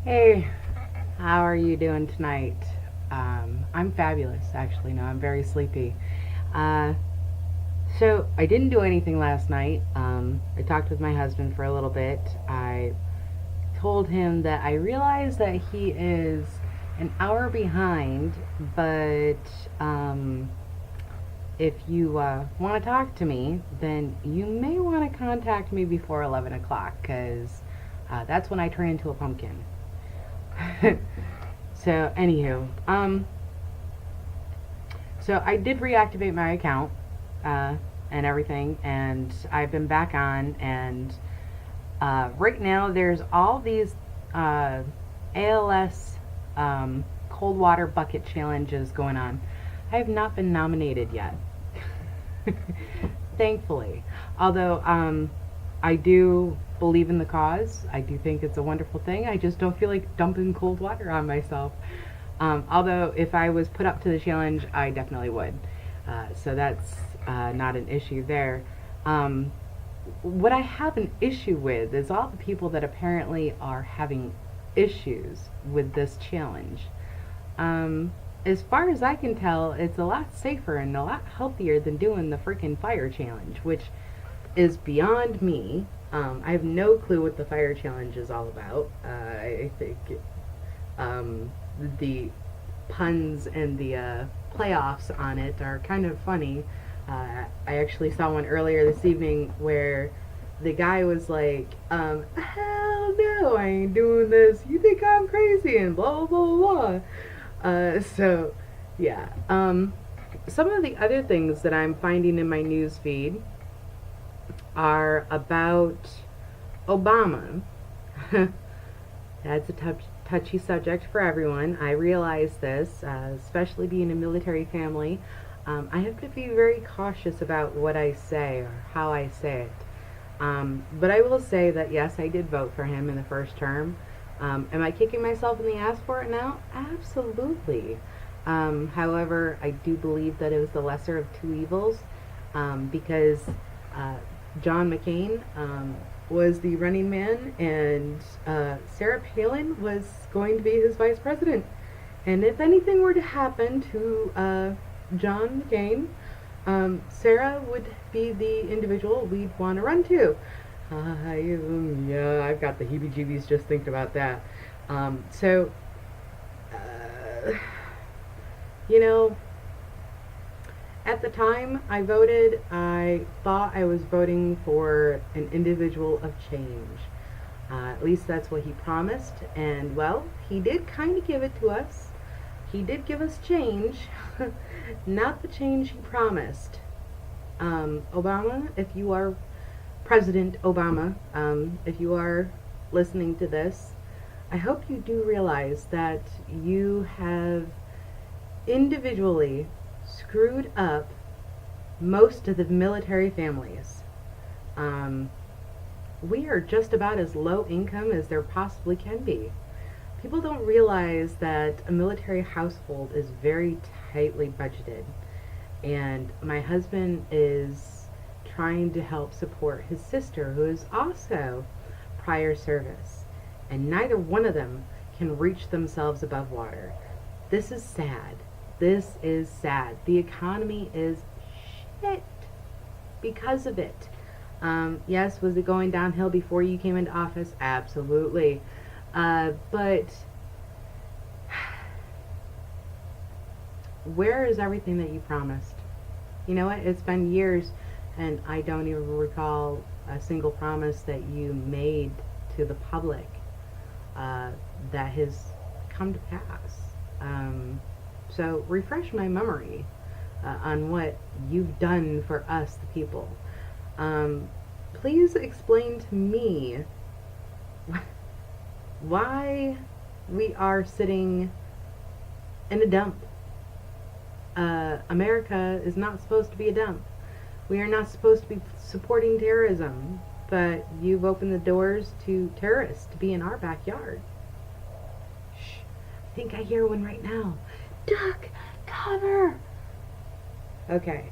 Hey, how are you doing tonight? I'm fabulous, actually. No, I'm very sleepy. Uh, so, I didn't do anything last night. I talked with my husband for a little bit. I told him that I realize that he is an hour behind, but um, if you want to talk to me, then you may want to contact me before 11 o'clock, because that's when I turn into a pumpkin. So, anywho, so I did reactivate my account uh, and everything, and I've been back on. And right now, there's all these uh, ALS cold water bucket challenges going on. I have not been nominated yet, thankfully. Although I do believe in the cause, I do think it's a wonderful thing. I just don't feel like dumping cold water on myself. Although, if I was put up to the challenge, I definitely would. So that's not an issue there. Um, what I have an issue with is all the people that apparently are having issues with this challenge. Um, as far as I can tell, it's a lot safer and a lot healthier than doing the freaking fire challenge, which is beyond me. I have no clue what the fire challenge is all about. I think um, the puns and the playoffs on it are kind of funny. I actually saw one earlier this evening where the guy was like, hell no, I ain't doing this. You think I'm crazy and blah, blah, blah. So, yeah. Some of the other things that I'm finding in my news feed are about Obama. That's a touchy subject for everyone. I realize this, especially being a military family. I have to be very cautious about what I say or how I say it. But I will say that yes, I did vote for him in the first term. Am I kicking myself in the ass for it now? Absolutely. However, I do believe that it was the lesser of two evils because uh, John McCain was the running man, and Sarah Palin was going to be his vice president. And if anything were to happen to John McCain, Sarah would be the individual we'd want to run to. Yeah, I've got the heebie-jeebies just thinking about that. So, uh, you know, at the time I voted, I thought I was voting for an individual of change. At least that's what he promised. And, well, he did kind of give it to us. He did give us change, not the change he promised. Obama, if you are President Obama, if you are listening to this, I hope you do realize that you have individually screwed up most of the military families. Um, we are just about as low income as there possibly can be. People don't realize that a military household is very tightly budgeted. And my husband is trying to help support his sister, who is also prior service. And neither one of them can reach themselves above water. This is sad. This is sad. The economy is shit because of it. Yes, was it going downhill before you came into office? Absolutely. But where is everything that you promised? You know what? It's been years, and I don't even recall a single promise that you made to the public uh, that has come to pass. So refresh my memory on what you've done for us, the people. Um, Please explain to me why we are sitting in a dump. America is not supposed to be a dump. We are not supposed to be supporting terrorism, but you've opened the doors to terrorists to be in our backyard. Shh, I think I hear one right now. Duck, cover! Okay,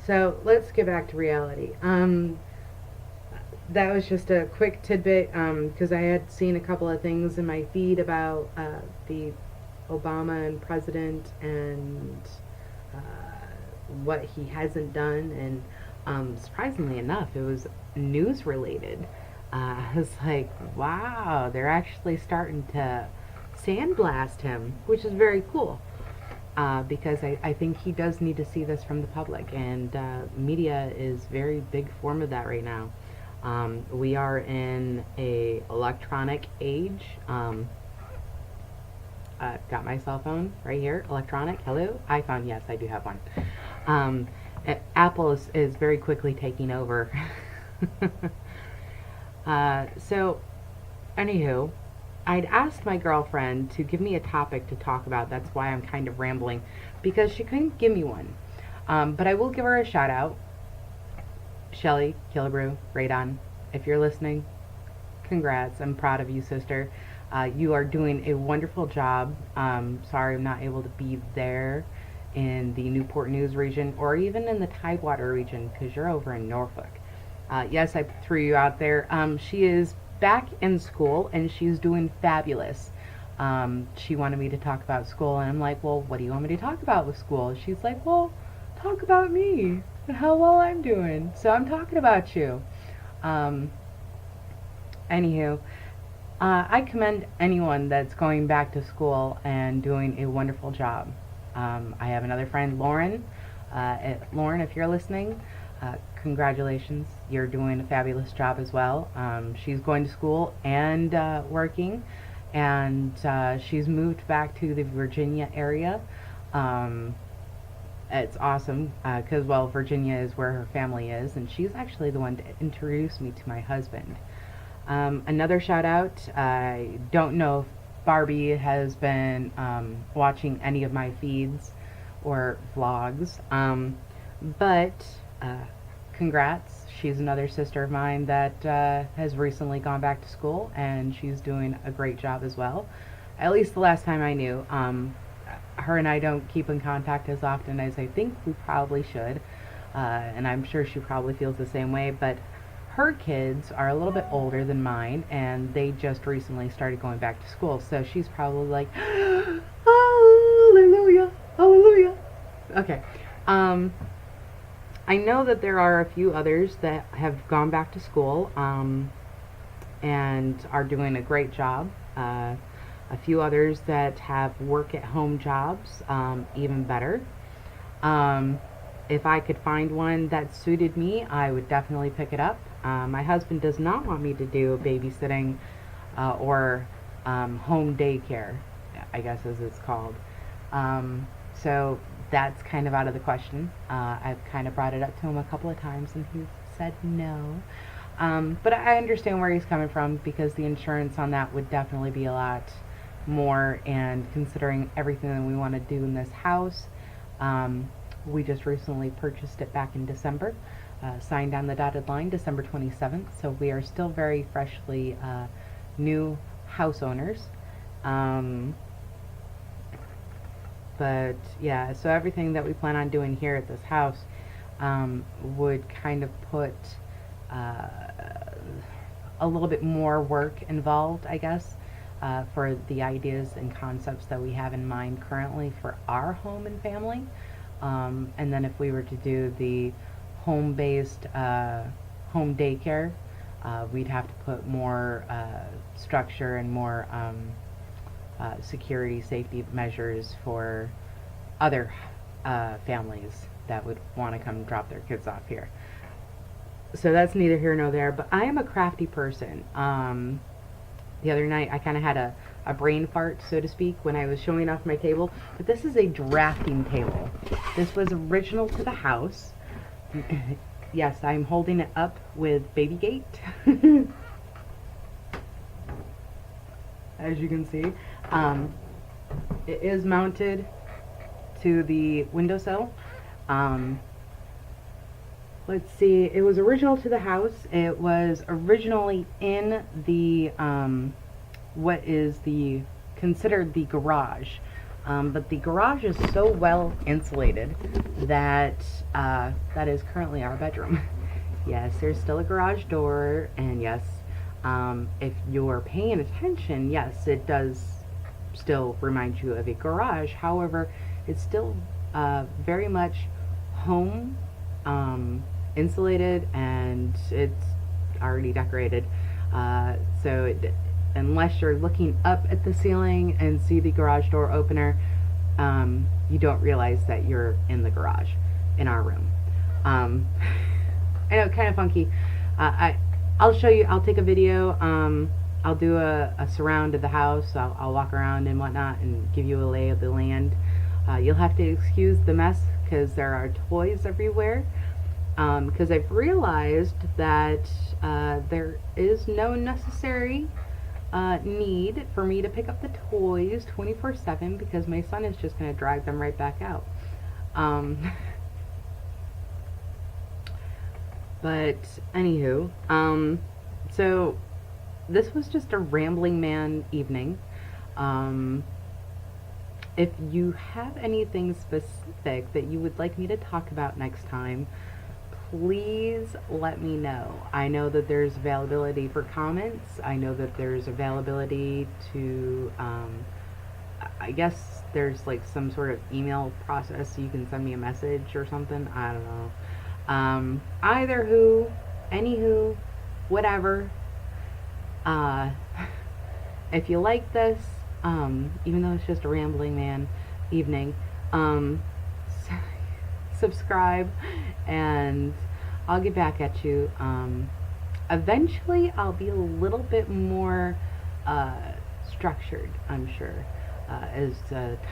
so let's get back to reality. that was just a quick tidbit because I had seen a couple of things in my feed about the Obama and president and uh, what he hasn't done, and surprisingly enough, it was news related. I was like, wow, they're actually starting to sandblast him, which is very cool. Because I think he does need to see this from the public, and media is very big form of that right now. We are in a electronic age. Got my cell phone right here, electronic. Hello, iPhone. Yes, I do have one. Um, Apple is very quickly taking over. So, anywho, I'd asked my girlfriend to give me a topic to talk about. That's why I'm kind of rambling, because she couldn't give me one. But I will give her a shout out. Shelly, Killebrew, Radon, if you're listening, congrats. I'm proud of you, sister. You are doing a wonderful job. Sorry I'm not able to be there in the Newport News region or even in the Tidewater region because you're over in Norfolk. Yes, I threw you out there. She is back in school and she's doing fabulous. She wanted me to talk about school, and I'm like, well, what do you want me to talk about with school? She's like, well, talk about me and how well I'm doing. So I'm talking about you. Anywho, I commend anyone that's going back to school and doing a wonderful job. I have another friend, Lauren. Lauren, if you're listening, congratulations. You're doing a fabulous job as well. She's going to school and working, and she's moved back to the Virginia area. It's awesome because, well, Virginia is where her family is, and she's actually the one to introduce me to my husband. Another shout out, I don't know if Barbie has been watching any of my feeds or vlogs, but congrats. She's another sister of mine that has recently gone back to school, and she's doing a great job as well. At least the last time I knew. Her and I don't keep in contact as often as I think we probably should, and I'm sure she probably feels the same way, but her kids are a little bit older than mine, and they just recently started going back to school, so she's probably like, hallelujah, hallelujah. Okay. I know that there are a few others that have gone back to school and are doing a great job. A few others that have work-at-home jobs, even better. If I could find one that suited me, I would definitely pick it up. My husband does not want me to do babysitting or home daycare, I guess as it's called. So that's kind of out of the question. I've kind of brought it up to him a couple of times and he said no. But I understand where he's coming from because the insurance on that would definitely be a lot more, and considering everything that we want to do in this house, we just recently purchased it back in December, signed on the dotted line December 27th, so we are still very freshly new house owners. But yeah, so everything that we plan on doing here at this house would kind of put a little bit more work involved, I guess, for the ideas and concepts that we have in mind currently for our home and family. And then if we were to do the home-based home daycare, we'd have to put more structure and more security, safety measures for other families that would want to come drop their kids off here. So that's neither here nor there, but I am a crafty person. The other night I kind of had a brain fart, so to speak, when I was showing off my table, but this is a drafting table. This was original to the house. Yes, I'm holding it up with baby gate. As you can see, it is mounted to the windowsill. Let's see, it was original to the house. It was originally in the what is considered the garage, but the garage is so well insulated that that is currently our bedroom. Yes, there's still a garage door, and yes, if you're paying attention, yes, it does still remind you of a garage. However, it's still very much home, insulated, and it's already decorated. Uh, so it, unless you're looking up at the ceiling and see the garage door opener, you don't realize that you're in the garage in our room. Um, I know, kind of funky. I'll show you. I'll take a video. I'll do a surround of the house. I'll walk around and whatnot and give you a lay of the land. You'll have to excuse the mess because there are toys everywhere. Because I've realized that there is no necessary need for me to pick up the toys 24/7 because my son is just going to drag them right back out. But anywho, so this was just a rambling man evening. If you have anything specific that you would like me to talk about next time, please let me know. I know that there's availability for comments. I know that there's availability to, I guess there's like some sort of email process so you can send me a message or something. I don't know. Either who, anywho, whatever. Uh, if you like this, even though it's just a rambling man evening, subscribe and I'll get back at you. Eventually I'll be a little bit more structured, I'm sure. As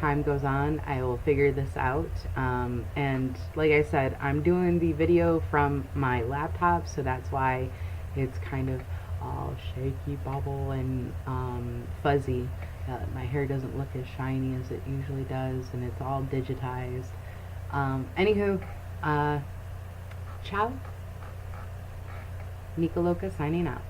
time goes on, I will figure this out. And like I said, I'm doing the video from my laptop, so that's why it's kind of all shaky, bubble, and fuzzy. My hair doesn't look as shiny as it usually does, and it's all digitized. Anywho, ciao. Nika Loca signing out.